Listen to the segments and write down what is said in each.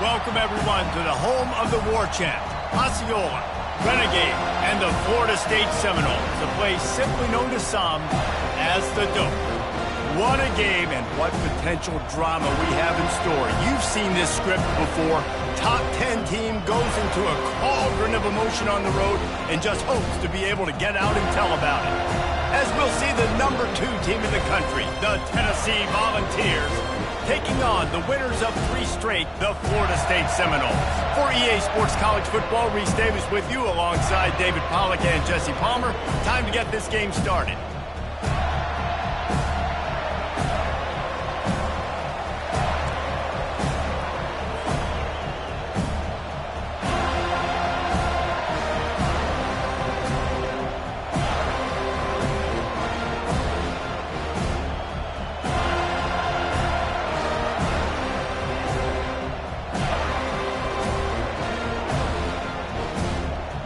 Welcome, everyone, to the home of the war chant, Osceola, Renegade, and the Florida State Seminoles, a place simply known to some as the Dope. What a game and what potential drama we have in store. You've seen this script before. Top 10 team goes into a cauldron of emotion on the road and just hopes to be able to get out and tell about it. As we'll see the number 2 team in the country, the Tennessee Volunteers, taking on the winners of 3 straight, the Florida State Seminoles. For EA Sports College Football, Reese Davis with you alongside David Pollack and Jesse Palmer. Time to get this game started.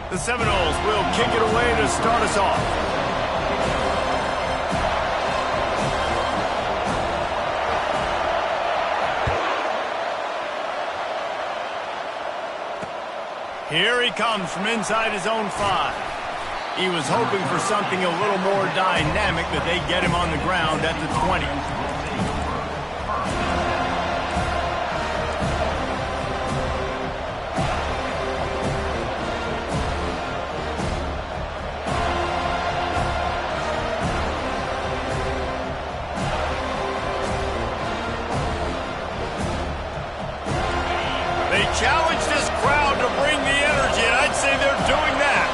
The Seminoles will kick it away to start us off. Here he comes from inside his own 5. He was hoping for something a little more dynamic, but they get him on the ground at the 20. They challenge this crowd to bring the energy, and I'd say they're doing that.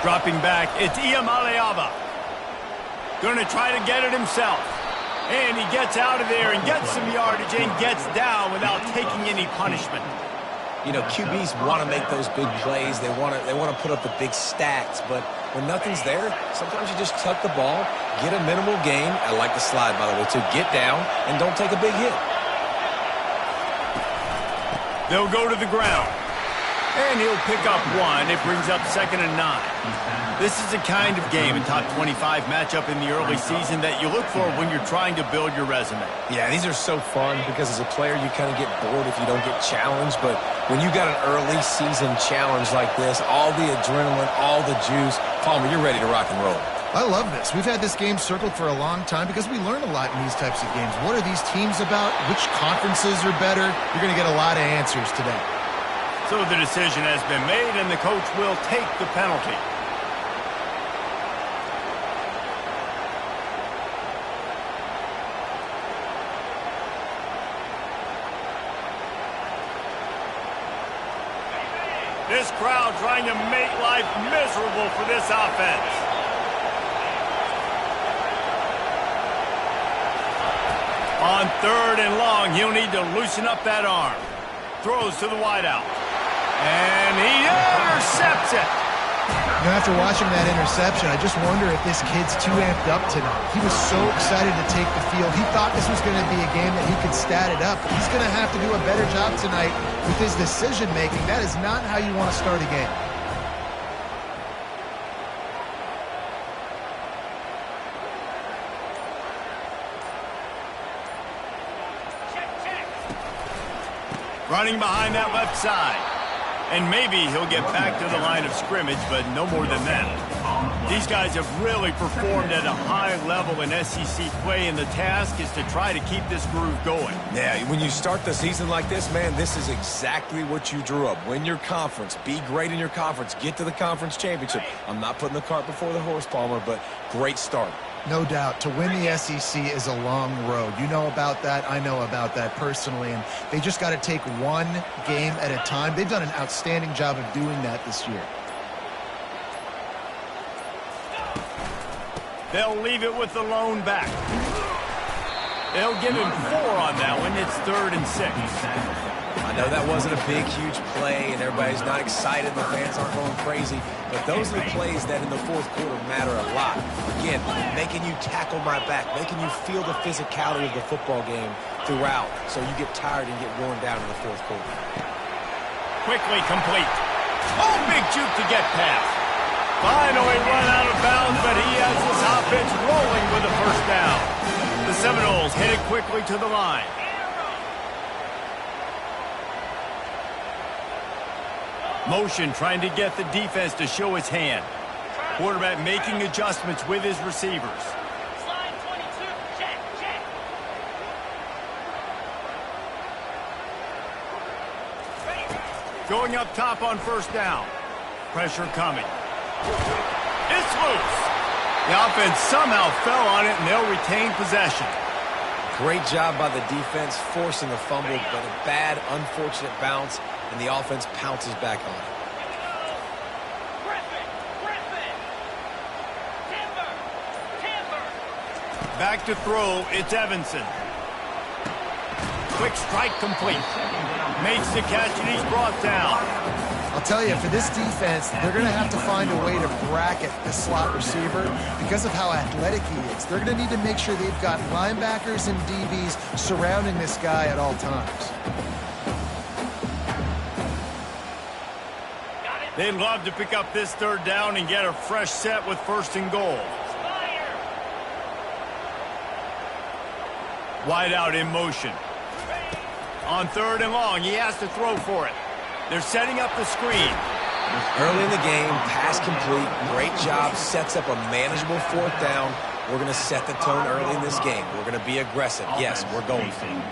Dropping back, it's Iamaleava. Going to try to get it himself. And he gets out of there and gets some yardage and gets down without taking any punishment. You know, QBs want to make those big plays. They want to put up the big stats, but when nothing's there, sometimes you just tuck the ball, get a minimal gain. I like the slide, by the way, to get down and don't take a big hit. They'll go to the ground. And he'll pick up 1. It brings up 2nd and 9. This is the kind of game, a top 25 matchup in the early season that you look for when you're trying to build your resume. Yeah, these are so fun because as a player, you kind of get bored if you don't get challenged. But when you got an early season challenge like this, all the adrenaline, all the juice, Palmer, you're ready to rock and roll. I love this. We've had this game circled for a long time because we learn a lot in these types of games. What are these teams about? Which conferences are better? You're going to get a lot of answers today. So the decision has been made, and the coach will take the penalty. This crowd trying to make life miserable for this offense. On 3rd and long, he'll need to loosen up that arm. Throws to the wideout. And he intercepts it. Now, after watching that interception, I just wonder if this kid's too amped up tonight. He was so excited to take the field. He thought this was going to be a game that he could stat it up. But he's going to have to do a better job tonight with his decision-making. That is not how you want to start a game. Running behind that left side. And maybe he'll get back to the line of scrimmage, but no more than that. These guys have really performed at a high level in SEC play, and the task is to try to keep this groove going. Yeah, when you start the season like this, man, this is exactly what you drew up. Win your conference. Be great in your conference. Get to the conference championship. I'm not putting the cart before the horse, Palmer, but great start. No doubt. To win the SEC is a long road. You know about that. I know about that personally. And they just got to take one game at a time. They've done an outstanding job of doing that this year. They'll leave it with the lone back. They'll give him 4 on that one. It's 3rd and 6. I know that wasn't a big, huge play, and everybody's not excited. The fans aren't going crazy. But those are the plays that in the 4th quarter matter a lot. Again, making you tackle my back, making you feel the physicality of the football game throughout so you get tired and get worn down in the 4th quarter. Quickly complete. Oh, big juke to get past. Finally run out of bounds, but he has this offense rolling with a first down. The Seminoles headed quickly to the line. Motion trying to get the defense to show his hand. Quarterback making adjustments with his receivers. Slide 22, check, check. Going up top on first down. Pressure coming. It's loose. The offense somehow fell on it, and they'll retain possession. Great job by the defense, forcing a fumble, but a bad, unfortunate bounce, and the offense pounces back on it. Back to throw, it's Evanson. Quick strike complete. Makes the catch, and he's brought down. I'll tell you, for this defense, they're going to have to find a way to bracket this slot receiver because of how athletic he is. They're going to need to make sure they've got linebackers and DBs surrounding this guy at all times. They'd love to pick up this third down and get a fresh set with first and goal. Wide out in motion. On third and long, he has to throw for it. They're setting up the screen. Early in the game, pass complete. Great job. Sets up a manageable fourth down. We're going to set the tone early in this game. We're going to be aggressive. Yes, we're going for it.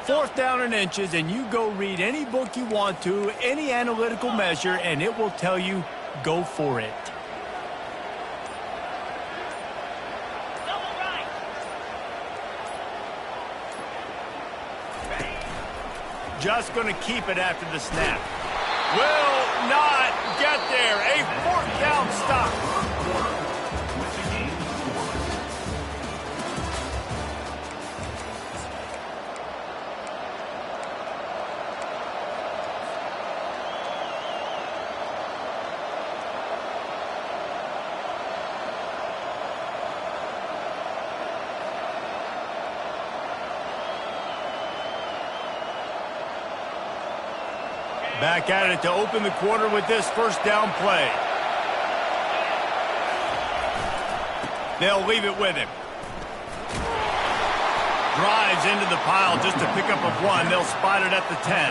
Fourth down and inches, and you go read any book you want to, any analytical measure, and it will tell you, go for it. Just going to keep it after the snap. Will not get there. A fourth down stop. Back at it to open the quarter with this first down play. They'll leave it with him. Drives into the pile just to pick up a one. They'll spot it at the 10.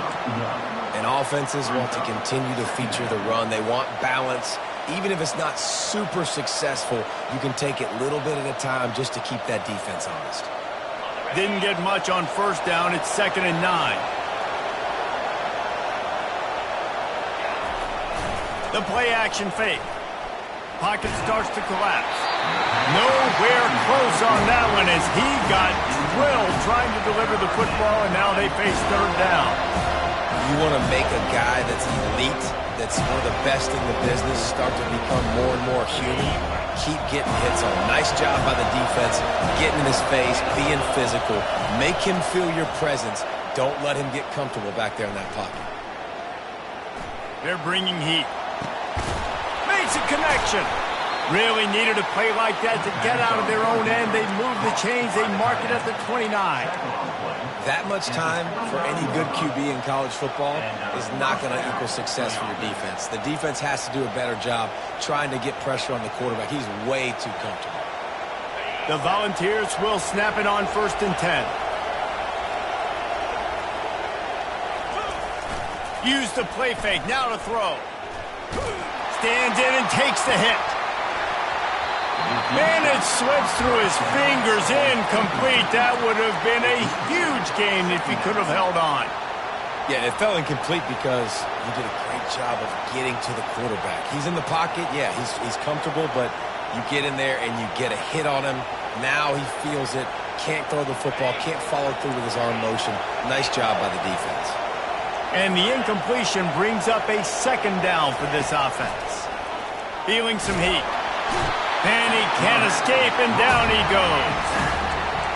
And offenses want to continue to feature the run. They want balance. Even if it's not super successful, you can take it little bit at a time just to keep that defense honest. Didn't get much on first down. It's 2nd and 9. The play-action fake. Pocket starts to collapse. Nowhere close on that one as he got drilled trying to deliver the football, and now they face third down. You want to make a guy that's elite, that's one of the best in the business, start to become more and more human. Keep getting hits on. Nice job by the defense, getting in his face, being physical. Make him feel your presence. Don't let him get comfortable back there in that pocket. They're bringing heat. Makes a connection. Really needed a play like that to get out of their own end. They move the chains. They mark it at the 29. That much time for any good QB in college football is not going to equal success for your defense. The defense has to do a better job trying to get pressure on the quarterback. He's way too comfortable. The Volunteers will snap it on 1st and 10. Use the play fake. Now to throw. Stands in and takes the hit. And it slips through his fingers, incomplete. That would have been a huge gain if he could have held on. Yeah, it fell incomplete because he did a great job of getting to the quarterback. He's in the pocket. Yeah, he's comfortable, but you get in there and you get a hit on him. Now he feels it. Can't throw the football. Can't follow through with his arm motion. Nice job by the defense. And the incompletion brings up a 2nd down for this offense. Feeling some heat. And he can't escape, and down he goes.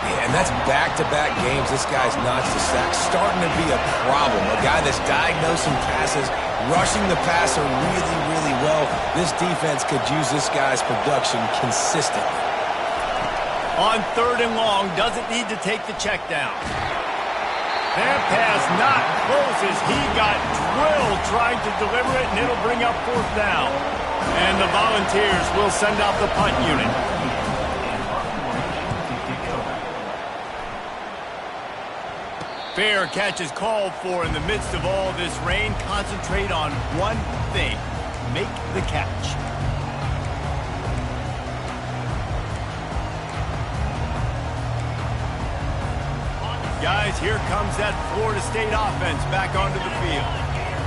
Yeah, and that's back-to-back games. This guy's notched the sack. Starting to be a problem. A guy that's diagnosing passes, rushing the passer really, really well. This defense could use this guy's production consistently. On 3rd and long, doesn't need to take the check down. That pass not close as he got drilled trying to deliver it, and it'll bring up 4th down. And the Volunteers will send out the punt unit. Fair catch is called for in the midst of all this rain. Concentrate on one thing. Make the catch. Guys, here comes that Florida State offense back onto the field.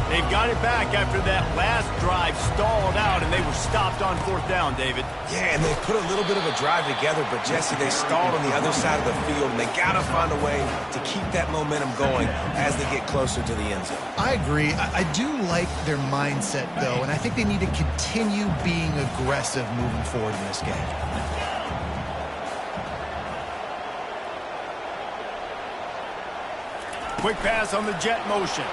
They've got it back after that last drive stalled out, and they were stopped on 4th down, David. Yeah, and they put a little bit of a drive together, but, Jesse, they stalled on the other side of the field, and they got to find a way to keep that momentum going as they get closer to the end zone. I agree. I do like their mindset, though, and I think they need to continue being aggressive moving forward in this game. Quick pass on the jet motion.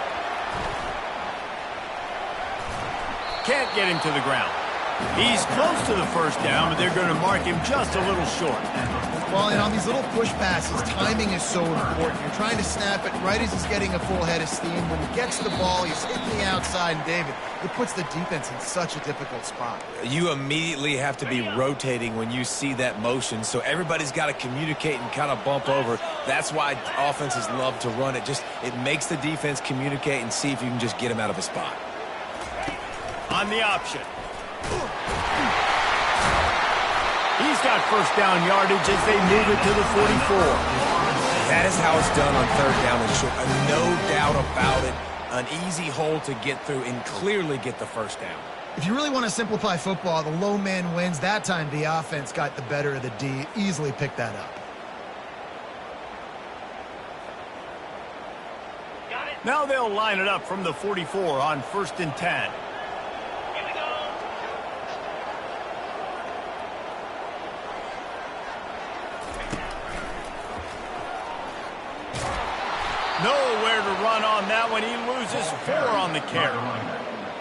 Can't get him to the ground. He's close to the 1st down, but they're going to mark him just a little short. Well, and on these little push passes, timing is so important. You're trying to snap it right as he's getting a full head of steam. When he gets the ball, he's hitting the outside, and David, it puts the defense in such a difficult spot. You immediately have to be rotating when you see that motion, so everybody's got to communicate and kind of bump over. That's why offenses love to run it. It makes the defense communicate and see if you can just get him out of a spot. On the option. He's got 1st down yardage as they move it to the 44. That is how it's done on 3rd down and short. No doubt about it. An easy hole to get through and clearly get the 1st down. If you really want to simplify football, the low man wins. That time the offense got the better of the D. Easily picked that up. Now they'll line it up from the 44 on 1st and 10. Nowhere to run on that one. He loses 4 on the carry.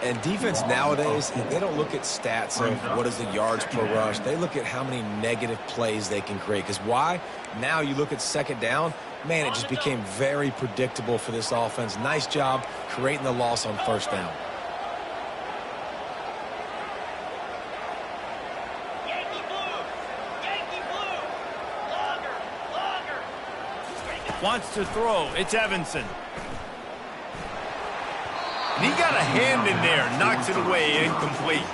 And defense nowadays, they don't look at stats of what is the yards per rush. They look at how many negative plays they can create. Because why? Now you look at 2nd down, man, it just became very predictable for this offense. Nice job creating the loss on 1st down. Wants to throw. It's Evanson. And he got a hand in there. Knocks it away. Incomplete.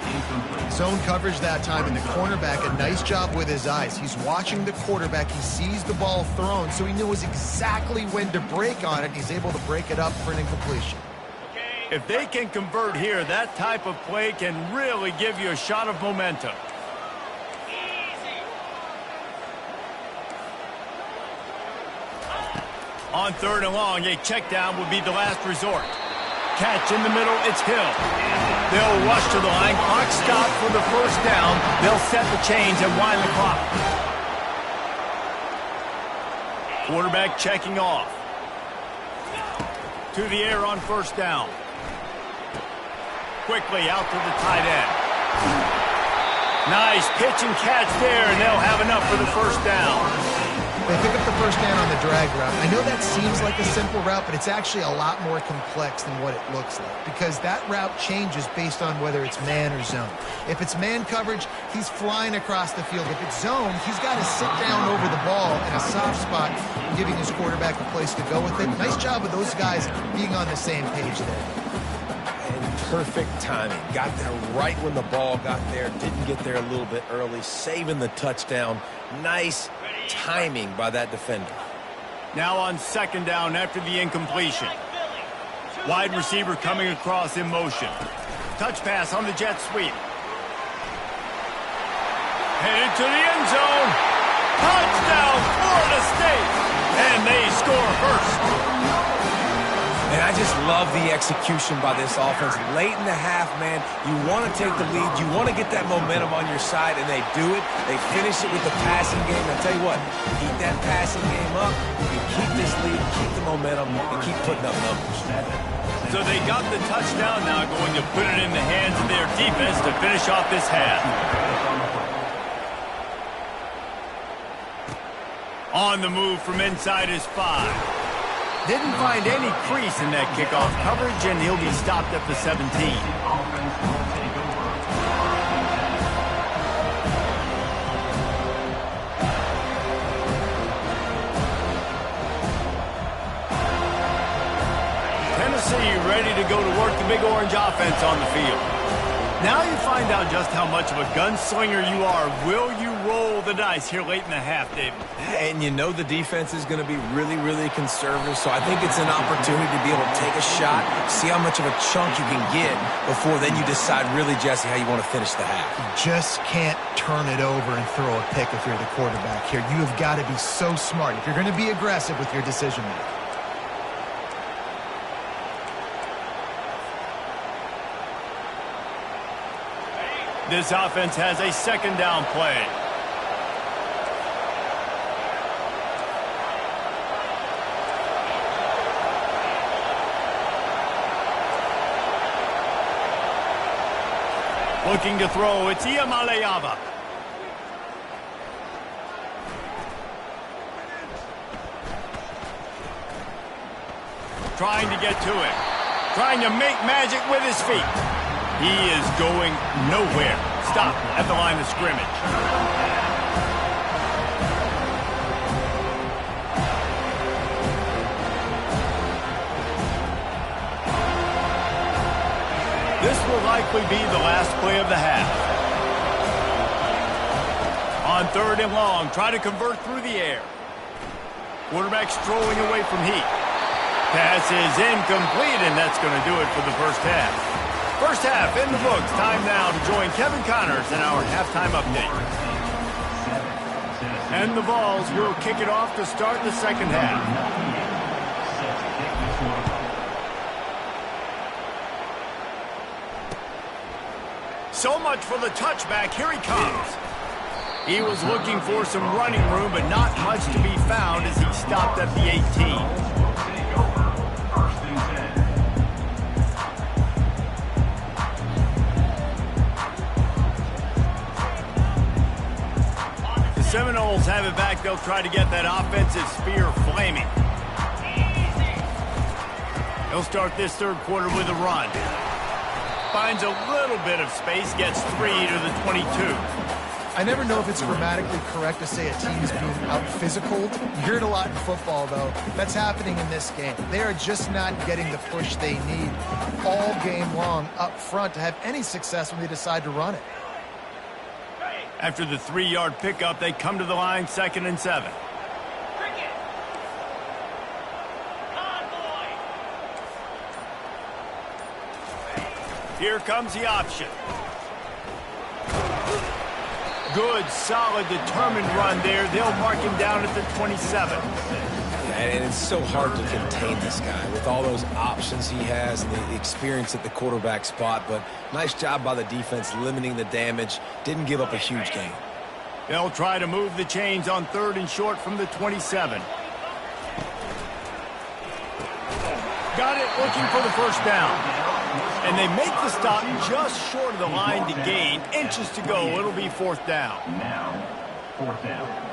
Zone coverage that time, and the cornerback, a nice job with his eyes. He's watching the quarterback. He sees the ball thrown, so he knows exactly when to break on it. He's able to break it up for an incompletion. If they can convert here, that type of play can really give you a shot of momentum. On 3rd and long, a check down would be the last resort. Catch in the middle, it's Hill. They'll rush to the line. Clock stop for the 1st down. They'll set the chains and wind the clock. Quarterback checking off. To the air on 1st down. Quickly out to the tight end. Nice pitch and catch there, and they'll have enough for the 1st down. They pick up the 1st down on the drag route. I know that seems like a simple route, but it's actually a lot more complex than what it looks like because that route changes based on whether it's man or zone. If it's man coverage, he's flying across the field. If it's zone, he's got to sit down over the ball in a soft spot, giving his quarterback a place to go with it. Nice job of those guys being on the same page there. Perfect timing. Got there right when the ball got there. Didn't get there a little bit early. Saving the touchdown. Nice timing by that defender. Now on 2nd down after the incompletion. Wide receiver coming across in motion. Touch pass on the jet sweep. Headed to the end zone. Touchdown, Florida State. And they score first. And I just love the execution by this offense. Late in the half, man, you want to take the lead. You want to get that momentum on your side, and they do it. They finish it with the passing game. I'll tell you what, keep that passing game up. You keep this lead, keep the momentum, and keep putting up numbers. So they got the touchdown, now going to put it in the hands of their defense to finish off this half. On the move from inside his 5. Didn't find any crease in that kickoff coverage, and he'll be stopped at the 17. Tennessee ready to go to work the Big Orange offense on the field. Now you find out just how much of a gunslinger you are. Will you roll the dice here late in the half, David? And you know the defense is going to be really, really conservative, so I think it's an opportunity to be able to take a shot, see how much of a chunk you can get before then you decide really, Jesse, how you want to finish the half. You just can't turn it over and throw a pick if you're the quarterback here. You have got to be so smart if you're going to be aggressive with your decision-making. This offense has a second down play. Looking to throw, it's Iyamaleava. Trying to get to it. Trying to make magic with his feet. He is going nowhere. Stop at the line of scrimmage. This will likely be the last play of the half. On 3rd and long, try to convert through the air. Quarterback strolling away from heat. Pass is incomplete, and that's going to do it for the first half. First half in the books. Time now to join Kevin Connors in our halftime update. And the Vols will kick it off to start the second half. So much for the touchback. Here he comes. He was looking for some running room, but not much to be found as he stopped at the 18. Seminoles have it back. They'll try to get that offensive spear flaming. They'll start this third quarter with a run. Finds a little bit of space, gets 3 to the 22. I never know if it's grammatically correct to say a team's being out-physicaled. You hear it a lot in football, though. That's happening in this game. They are just not getting the push they need all game long up front to have any success when they decide to run it. After the 3-yard pickup, they come to the line, 2nd and 7. Here comes the option. Good, solid, determined run there. They'll mark him down at the 27. And it's so hard to contain this guy with all those options he has and the experience at the quarterback spot. But nice job by the defense limiting the damage. Didn't give up a huge gain. They'll try to move the chains on 3rd and short from the 27. Got it, looking for the first down. And they make the stop just short of the line to gain. Inches to go. It'll be 4th down. Now, 4th down.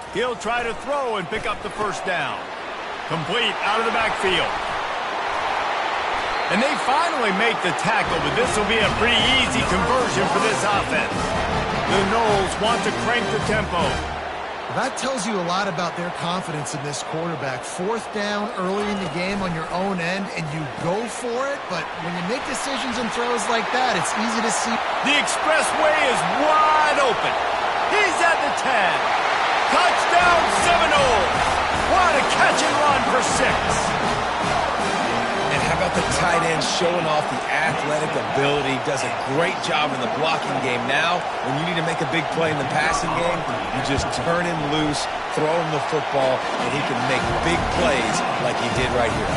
He'll try to throw and pick up the first down. Complete out of the backfield. And they finally make the tackle, but this will be a pretty easy conversion for this offense. The Noles want to crank the tempo. That tells you a lot about their confidence in this quarterback. 4th down early in the game on your own end, and you go for it, but when you make decisions and throws like that, it's easy to see. The expressway is wide open. He's at the 10. Touchdown, Seminoles! What a catch and run for 6. And How about the tight end showing off the athletic ability? Does a great job in the blocking game. Now, when you need to make a big play in the passing game, you just turn him loose, throw him the football, and he can make big plays like he did right here.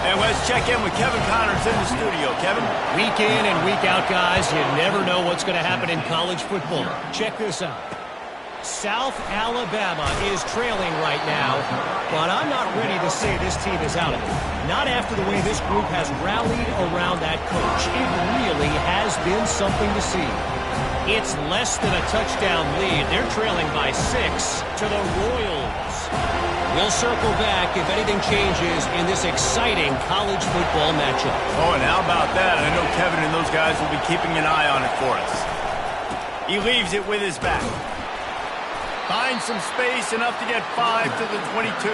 And let's check in with Kevin Connors in the studio. Kevin? Week in and week out, guys, you never know what's going to happen in college football. Check this out. South Alabama is trailing right now, but I'm not ready to say this team is out of it. Not after the way this group has rallied around that coach. It really has been something to see. It's less than a touchdown lead. They're trailing by 6 to the Royals. We'll circle back if anything changes in this exciting college football matchup. Oh, and how about that? I know Kevin and those guys will be keeping an eye on it for us. He leaves it with his back. Finds some space, enough to get 5 to the 22.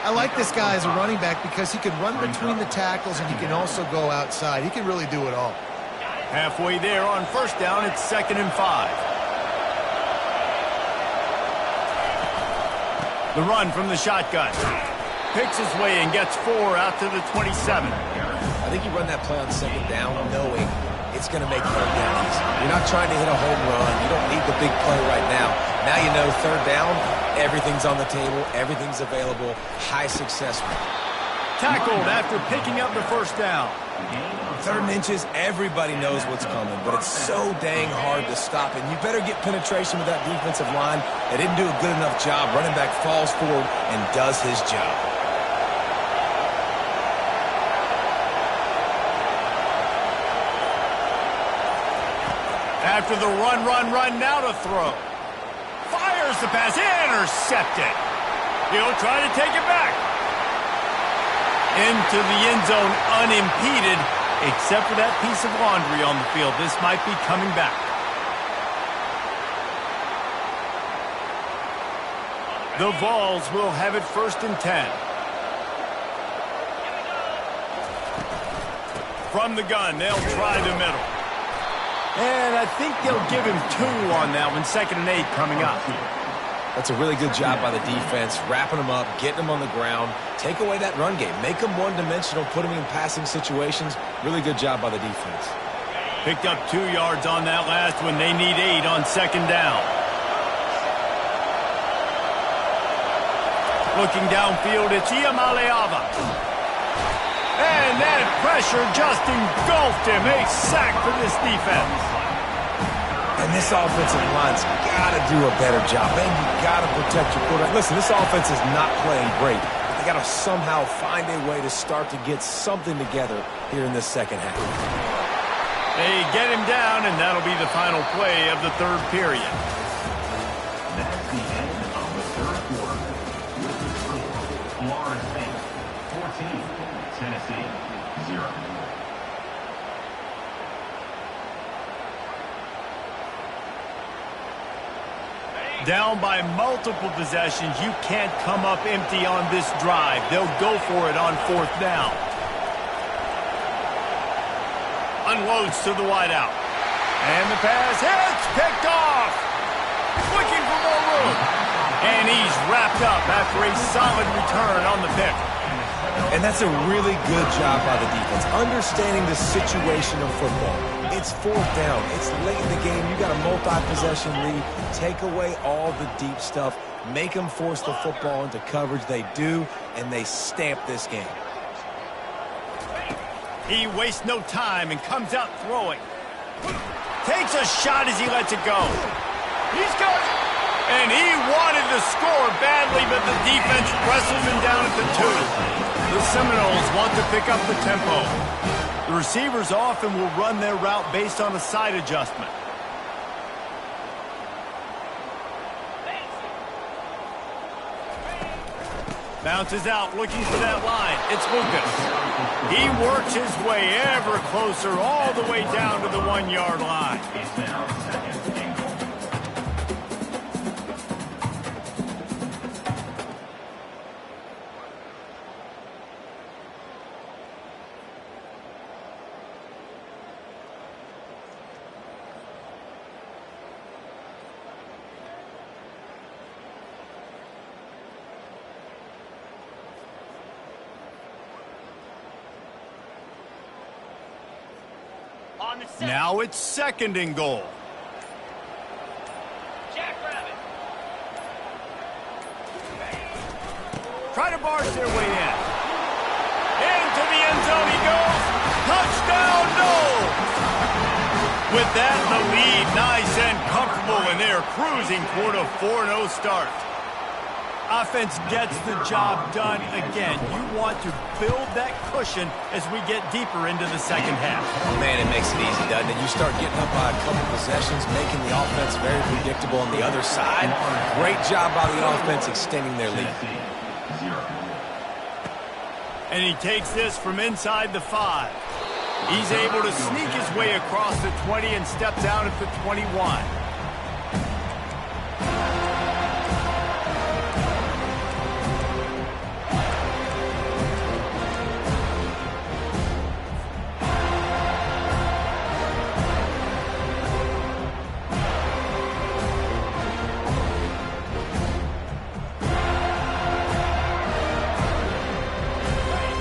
I like this guy as a running back because he can run between the tackles and he can also go outside. He can really do it all. Halfway there on first down, it's 2nd and 5. The run from the shotgun. Picks his way and gets 4 out to the 27. I think you run that play on 2nd down knowing it's going to make third down easy. You're not trying to hit a home run. You don't need the big play right now. Now you know 3rd down, everything's on the table, everything's available, high success rate. Tackled after picking up the first down. 3rd and inches, everybody knows what's coming, but it's so dang hard to stop it. You better get penetration with that defensive line. They didn't do a good enough job. Running back falls forward and does his job. After the run, now to throw. Fires the pass, intercepted. He'll try to take it back. Into the end zone unimpeded, except for that piece of laundry on the field. This might be coming back. The Vols will have it 1st and 10. From the gun, they'll try the middle. And I think they'll give him 2 on that one. 2nd and 8 coming up. That's a really good job by the defense, wrapping them up, getting them on the ground. Take away that run game. Make them one-dimensional, put them in passing situations. Really good job by the defense. Picked up 2 yards on that last one. They need 8 on 2nd down. Looking downfield, it's Iamaleava. And that pressure just engulfed him. A sack for this defense. And this offensive line's got to do a better job. Man, you got to protect your quarterback. Listen, this offense is not playing great. They got to somehow find a way to start to get something together here in this 2nd half. They get him down, and that'll be the final play of the 3rd period. That's the end of the 3rd quarter. With the score, Florida State 14, Tennessee 0. Down by multiple possessions, you can't come up empty on this drive. They'll go for it on 4th down. Unloads to the wideout. And the pass hits, picked off. Looking for more room. And he's wrapped up after a solid return on the pick. And that's a really good job by the defense, understanding the situation of football. It's 4th down. It's late in the game. You got a multi-possession lead. Take away all the deep stuff. Make them force the football into coverage. They do, and they stamp this game. He wastes no time and comes out throwing. Takes a shot as he lets it go. He's got it. And he wanted to score badly, but the defense wrestles him down at the 2. The Seminoles want to pick up the tempo. The receivers often will run their route based on a side adjustment. Bounces out, looking for that line. It's Lucas. He works his way ever closer, all the way down to the 1-yard line. It's now 2nd and goal. On the set. Now it's 2nd and goal. Jackrabbit. Try to barge their way in. Into the end zone he goes. Touchdown, no! With that, the lead nice and comfortable, and they're cruising toward a 4-0 start. Offense gets the job done again. You want to build that cushion as we get deeper into the second half. Man, it makes it easy, doesn't it? You start getting up by a couple possessions, making the offense very predictable on the other side. Great job by the offense extending their lead. And he takes this from inside the 5. He's able to sneak his way across the 20 and steps out at the 21.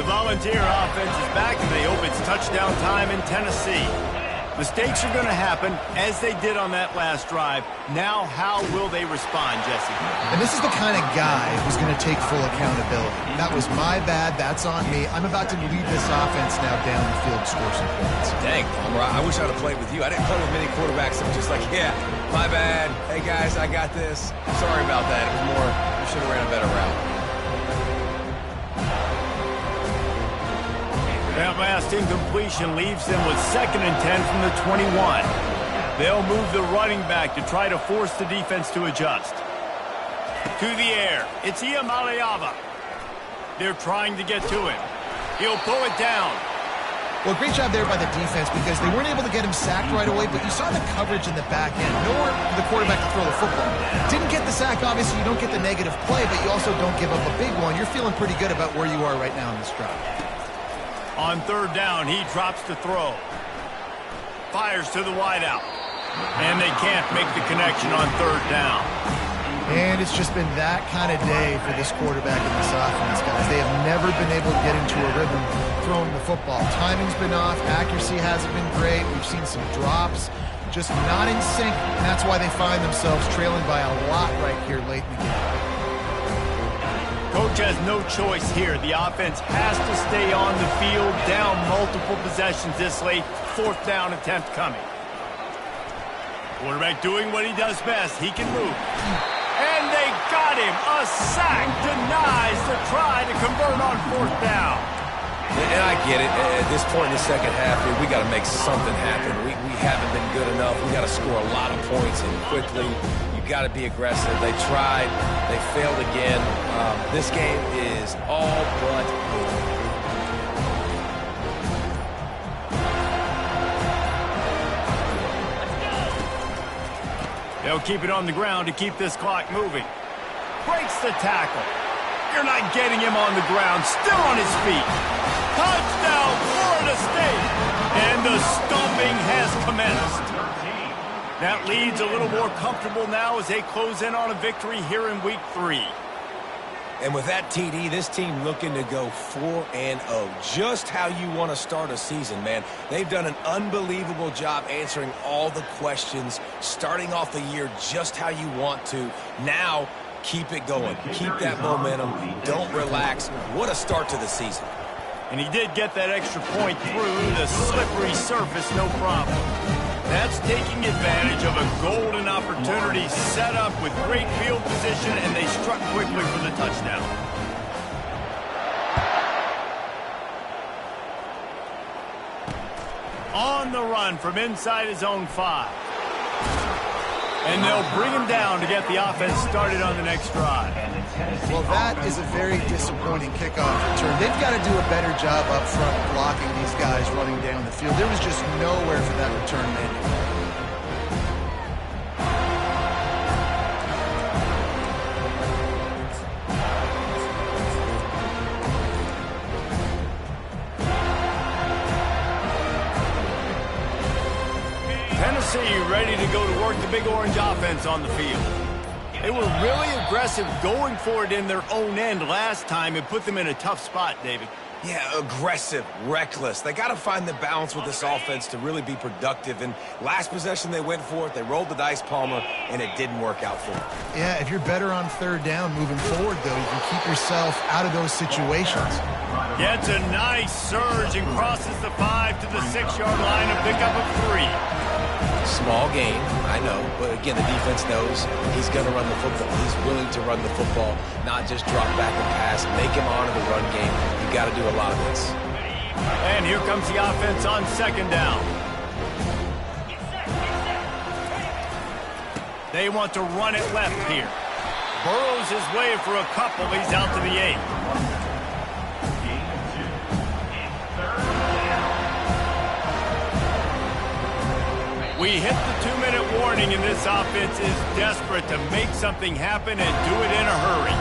Volunteer offense is back, and they hope it's touchdown time in Tennessee. Mistakes are going to happen, as they did on that last drive. Now, how will they respond, Jesse? And this is the kind of guy who's going to take full accountability. That was my bad. That's on me. I'm about to lead this offense now down the field and score some points. Dang, Palmer, I wish I'd have played with you. I didn't play with many quarterbacks that were just like, yeah, my bad. Hey, guys, I got this. Sorry about that. It was more, we should have ran a better route. That last incompletion leaves them with 2nd and 10 from the 21. They'll move the running back to try to force the defense to adjust. To the air. It's Ncaa. They're trying to get to him. He'll pull it down. Well, great job there by the defense because they weren't able to get him sacked right away, but you saw the coverage in the back end. Nowhere for the quarterback to throw the football. Didn't get the sack, obviously. You don't get the negative play, but you also don't give up a big one. You're feeling pretty good about where you are right now in this drive. On 3rd down, he drops to throw. Fires to the wideout. And they can't make the connection on 3rd down. And it's just been that kind of day for this quarterback and this offense, guys. They have never been able to get into a rhythm throwing the football. Timing's been off. Accuracy hasn't been great. We've seen some drops. Just not in sync. And that's why they find themselves trailing by a lot right here late in the game. Coach has no choice here. The offense has to stay on the field, down multiple possessions this late. 4th down attempt coming. Quarterback doing what he does best. He can move. And they got him. A sack denies the try to convert on 4th down. And I get it. At this point in the second half, we got to make something happen. We haven't been good enough. We got to score a lot of points and quickly. Got to be aggressive. They tried. They failed again. This game is all but over. They'll keep it on the ground to keep this clock moving. Breaks the tackle. You're not getting him on the ground. Still on his feet. Touchdown, Florida State. And the stomping has commenced. That lead's a little more comfortable now as they close in on a victory here in Week 3. And with that TD, this team looking to go 4-0. Just how you want to start a season, man. They've done an unbelievable job answering all the questions, starting off the year just how you want to. Now, keep it going. Keep that momentum. Don't relax. What a start to the season. And he did get that extra point through the slippery surface, no problem. That's taking advantage of a golden opportunity set up with great field position, and they struck quickly for the touchdown. On the run from inside his own 5. And they'll bring him down to get the offense started on the next drive. Well, that is a very disappointing kickoff return. They've got to do a better job up front blocking these guys running down the field. There was just nowhere for that return man. Tennessee ready to go to work the Big Orange offense on the field. They were really aggressive going for it in their own end last time and put them in a tough spot, David. Yeah, aggressive, reckless. They got to find the balance with this offense to really be productive. And last possession they went for it. They rolled the dice, Palmer, and it didn't work out for them. Yeah, if you're better on third down moving forward, though, you can keep yourself out of those situations. Gets a nice surge and crosses the 5 to the 6-yard line to pick up a 3. Small game, I know, but again, the defense knows he's going to run the football. He's willing to run the football, not just drop back and pass, make him honor the run game. You got to do a lot of this. And here comes the offense on second down. They want to run it left here. Burrows his way for a couple. He's out to the 8. We hit the 2-minute warning, and this offense is desperate to make something happen and do it in a hurry.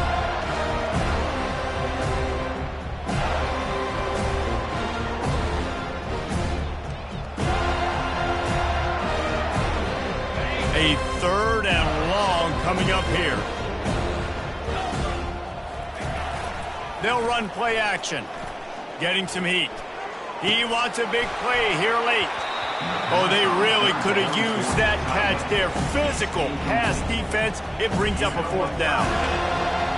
A 3rd and long coming up here. They'll run play action. Getting some heat. He wants a big play here late. Oh, they really could have used that catch there. Physical pass defense. It brings up a 4th down.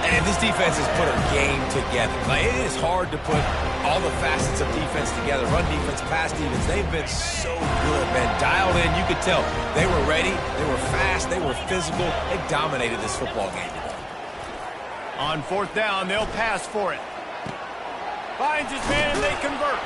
And this defense has put a game together. Like, it is hard to put all the facets of defense together. Run defense, pass defense. They've been so good, man. Dialed in. You could tell they were ready. They were fast. They were physical. They dominated this football game today. On 4th down, they'll pass for it. Finds his man, and they convert.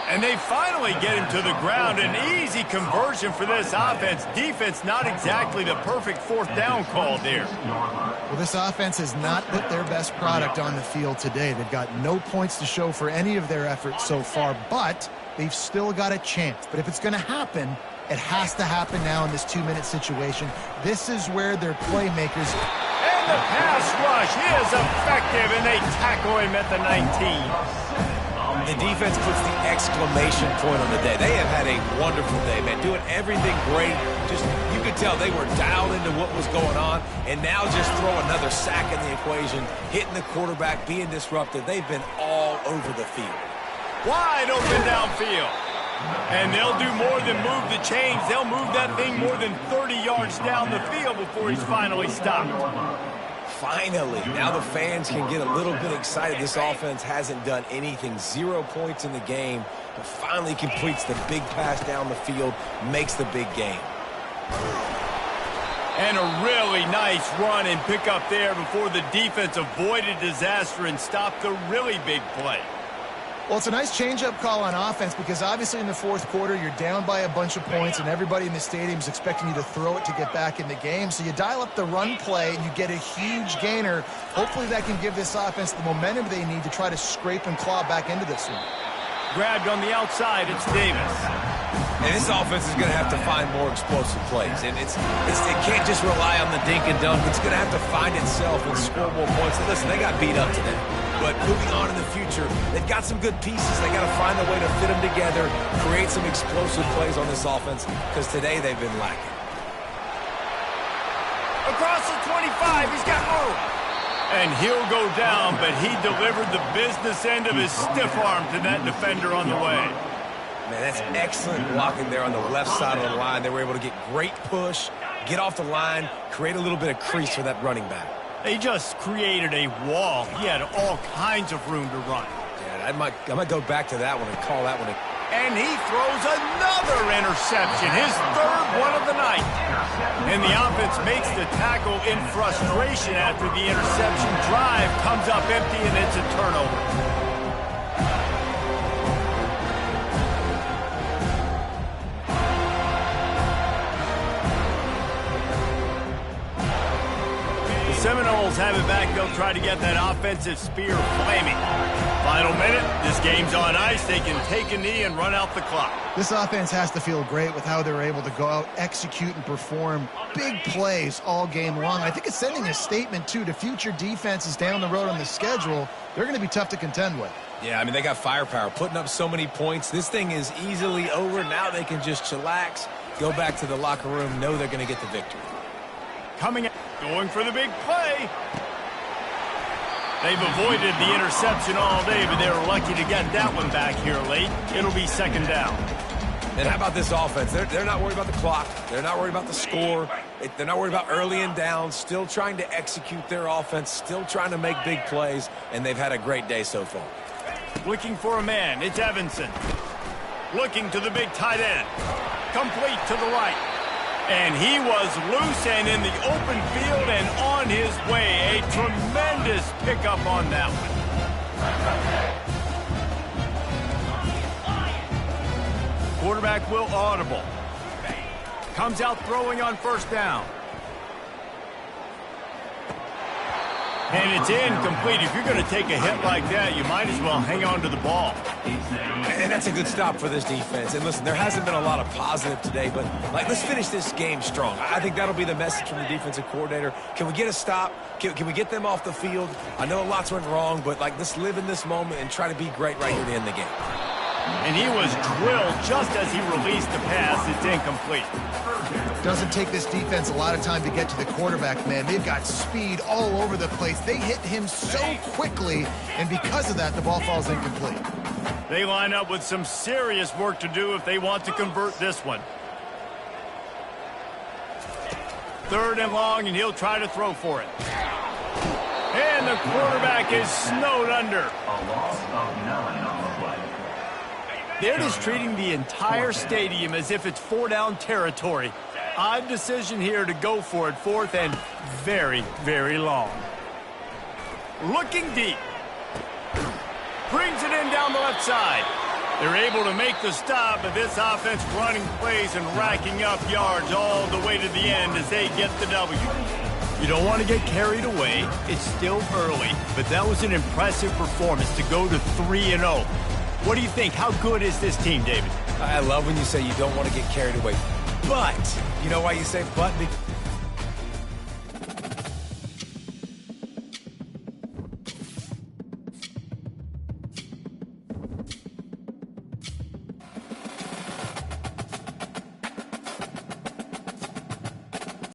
And they finally get him to the ground. An easy conversion for this offense. Defense, not exactly the perfect 4th down call there. Well, this offense has not put their best product on the field today. They've got no points to show for any of their efforts so far, but they've still got a chance. But if it's going to happen, it has to happen now in this 2-minute situation. This is where their playmakers... And the pass rush is effective, and they tackle him at the 19. The defense puts the exclamation point on the day. They have had a wonderful day, man. Doing everything great. Just, you could tell they were dialed into what was going on. And now just throw another sack in the equation, hitting the quarterback, being disruptive. They've been all over the field. Wide open downfield. And they'll do more than move the chains. They'll move that thing more than 30 yards down the field before he's finally stopped. Finally, now the fans can get a little bit excited. This offense hasn't done anything. 0 points in the game, but finally completes the big pass down the field, makes the big game. And a really nice run and pick up there before the defense avoided disaster and stopped the really big play. Well, it's a nice change-up call on offense because obviously in the 4th quarter, you're down by a bunch of points and everybody in the stadium is expecting you to throw it to get back in the game. So you dial up the run play and you get a huge gainer. Hopefully that can give this offense the momentum they need to try to scrape and claw back into this one. Grabbed on the outside, it's Davis. And this offense is going to have to find more explosive plays. And it can't just rely on the dink and dunk. It's going to have to find itself and score more points. And listen, they got beat up today. But moving on in the future, they've got some good pieces. They got to find a way to fit them together, create some explosive plays on this offense, because today they've been lacking. Across the 25, he's got room. And he'll go down, but he delivered the business end of his stiff arm to that defender on the way. Man, that's excellent blocking there on the left side of the line. They were able to get great push, get off the line, create a little bit of crease for that running back. They just created a wall. He had all kinds of room to run. Yeah, I might go back to that one and call that one a... And he throws another interception, his 3rd one of the night. And the offense makes the tackle in frustration after the interception. Drive comes up empty, and it's a turnover. Seminoles have it back. They'll try to get that offensive spear flaming. Final minute. This game's on ice. They can take a knee and run out the clock. This offense has to feel great with how they're able to go out, execute, and perform big plays all game long. I think it's sending a statement, too, to future defenses down the road on the schedule. They're going to be tough to contend with. Yeah, I mean, they got firepower, putting up so many points. This thing is easily over. Now they can just chillax, go back to the locker room, know they're going to get the victory. Coming out, going for the big play. They've avoided the interception all day, but they were lucky to get that one back here late. It'll be second down. And how about this offense? They're not worried about the clock. They're not worried about the score. They're not worried about early and down. Still trying to execute their offense. Still trying to make big plays. And they've had a great day so far. Looking for a man. It's Evanson. Looking to the big tight end. Complete to the right. And he was loose and in the open field and on his way. A tremendous pickup on that one. Quarterback will audible. Comes out throwing on first down. And it's incomplete. If you're going to take a hit like that, you might as well hang on to the ball. And that's a good stop for this defense. And listen, there hasn't been a lot of positive today, but let's finish this game strong. I think that'll be the message from the defensive coordinator. Can we get a stop? Can we get them off the field? I know lots went wrong, but let's live in this moment and try to be great right here to end the game. And he was drilled just as he released the pass. It's incomplete. Doesn't take this defense a lot of time to get to the quarterback, man. They've got speed all over the place. They hit him so quickly, and because of that, the ball falls incomplete. They line up with some serious work to do if they want to convert this one. Third and long, and he'll try to throw for it. And the quarterback is snowed under. A loss of 9 on the play. They're just treating the entire stadium as if it's four-down territory. Odd decision here to go for it, fourth and very, very long. Looking deep. Brings it in down the left side. They're able to make the stop, but this offense running plays and racking up yards all the way to the end as they get the W. You don't want to get carried away. It's still early, but that was an impressive performance to go to 3-0. What do you think? How good is this team, David? I love when you say you don't want to get carried away. But, you know why you say but?